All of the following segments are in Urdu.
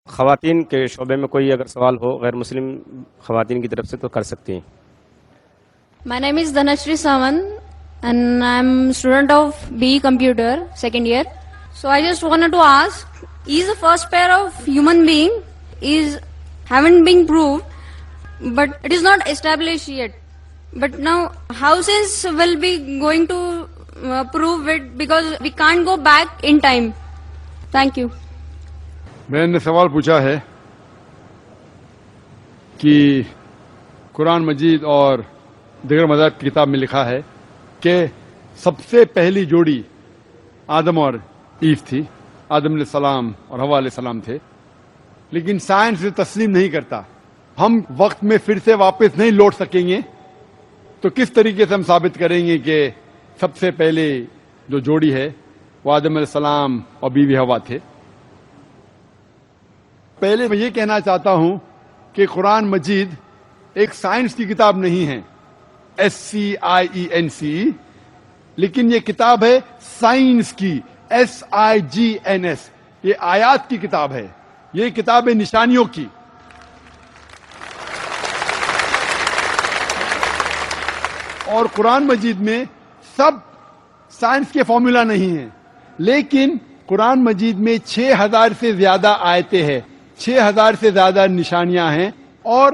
خواتین کے شعبے میں کوئی اگر سوال ہو غیر مسلم خواتین کی طرف سے تو کر سکتی ہیں. My name is Dhanashri Sawant and I'm student of BE Computer, second year. So I just wanted to ask, is the first pair of human being haven't been proved, but it is not established yet. But now houses will be going to prove it because we can't go back in time. Thank you. میں نے سوال پوچھا ہے کہ قرآن مجید اور دیگر مذاہب کی کتاب میں لکھا ہے کہ سب سے پہلی جوڑی آدم اور ایو تھی. آدم علیہ السلام اور حوا علیہ السلام تھے، لیکن سائنس اسے تسلیم نہیں کرتا. ہم وقت میں پھر سے واپس نہیں لوٹ سکیں گے تو کس طریقے سے ہم ثابت کریں گے کہ سب سے پہلے جو جوڑی ہے وہ آدم علیہ السلام اور بیوی حوا تھے. پہلے میں یہ کہنا چاہتا ہوں کہ قرآن مجید ایک سائنس کی کتاب نہیں ہے، SCIENCE، لیکن یہ کتاب ہے سائنس کی، SIGNS. یہ آیات کی کتاب ہے، یہ کتاب ہے نشانیوں کی. اور قرآن مجید میں سب سائنس کے فارمولا نہیں ہیں، لیکن قرآن مجید میں 6000 سے زیادہ آیتیں ہیں، 6000 سے زیادہ نشانیاں ہیں، اور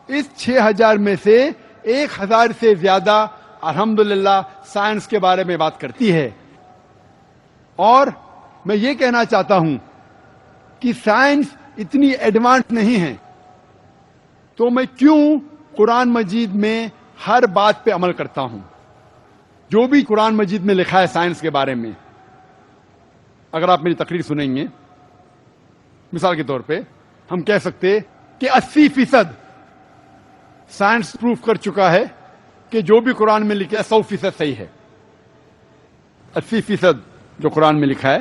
اس 6000 میں سے 1000 سے زیادہ الحمدللہ سائنس کے بارے میں بات کرتی ہے. اور میں یہ کہنا چاہتا ہوں کہ سائنس اتنی ایڈوانس نہیں ہے تو میں کیوں قرآن مجید میں ہر بات پہ عمل کرتا ہوں. جو بھی قرآن مجید میں لکھا ہے سائنس کے بارے میں، اگر آپ میری تقریر سنیں گے، مثال کے طور پہ ہم کہہ سکتے کہ 80% سائنس پروف کر چکا ہے کہ جو بھی قرآن میں لکھا ہے 100% صحیح ہے. 80% جو قرآن میں لکھا ہے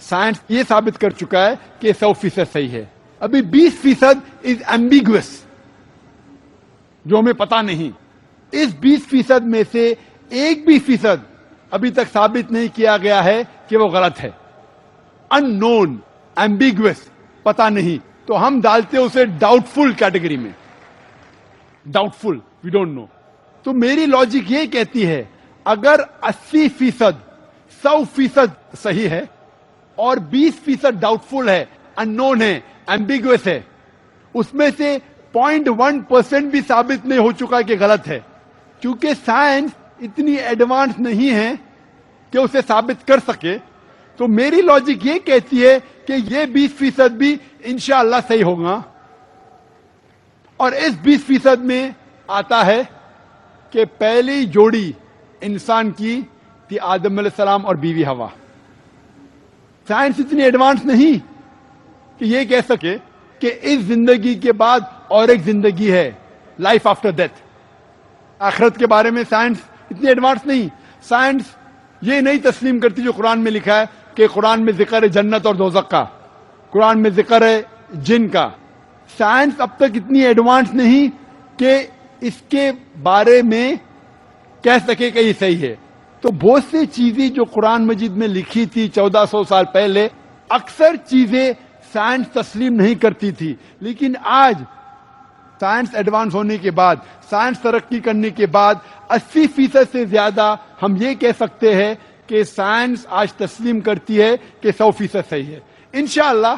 سائنس یہ ثابت کر چکا ہے کہ 100% صحیح ہے. ابھی 20% از ایمبیگوس، جو ہمیں پتا نہیں. اس 20% میں سے 1% ابھی تک ثابت نہیں کیا گیا ہے کہ وہ غلط ہے. ان نون، ایمبیگوس، پتا نہیں، تو ہم ڈالتے اسے ڈاؤٹ فل کیٹیگری میں. Doubtful, we don't know. تو میری لاجک یہ کہتی ہے اگر 80% 100% صحیح ہے اور 20% ڈاؤٹ فل ہے، ان نون ہے، ایمبیگوس ہے، اس میں سے 0.1% بھی ثابت نہیں ہو چکا کہ غلط ہے، کیونکہ سائنس اتنی ایڈوانس نہیں ہے کہ اسے ثابت کر سکے. تو میری لاجک یہ کہتی ہے کہ یہ 20% بھی انشاءاللہ صحیح ہوگا. اور اس 20% میں آتا ہے کہ پہلی جوڑی انسان کی تھی آدم علیہ السلام اور بیوی حوا. سائنس اتنی ایڈوانس نہیں کہ یہ کہہ سکے کہ اس زندگی کے بعد اور ایک زندگی ہے، لائف آفٹر ڈیتھ. آخرت کے بارے میں سائنس اتنی ایڈوانس نہیں. سائنس یہ نہیں تسلیم کرتی جو قرآن میں لکھا ہے کہ قرآن میں ذکر ہے جنت اور دوزخ کا، قرآن میں ذکر ہے جن کا. سائنس اب تک اتنی ایڈوانس نہیں کہ اس کے بارے میں کہہ سکے کہ یہ صحیح ہے. تو بہت سی چیزیں جو قرآن مجید میں لکھی تھی 1400 سال پہلے، اکثر چیزیں سائنس تسلیم نہیں کرتی تھی. لیکن آج سائنس ایڈوانس ہونے کے بعد، سائنس ترقی کرنے کے بعد 80% سے زیادہ ہم یہ کہہ سکتے ہیں کہ سائنس آج تسلیم کرتی ہے کہ 100% صحیح ہے. انشاءاللہ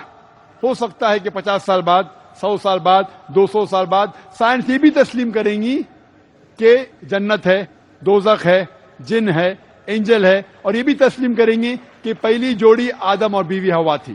ہو سکتا ہے کہ 50 سال بعد، 100 سال بعد، 200 سال بعد سائنس یہ بھی تسلیم کریں گی کہ جنت ہے، دوزخ ہے، جن ہے، اینجل ہے، اور یہ بھی تسلیم کریں گے کہ پہلی جوڑی آدم اور بیوی حوا تھی.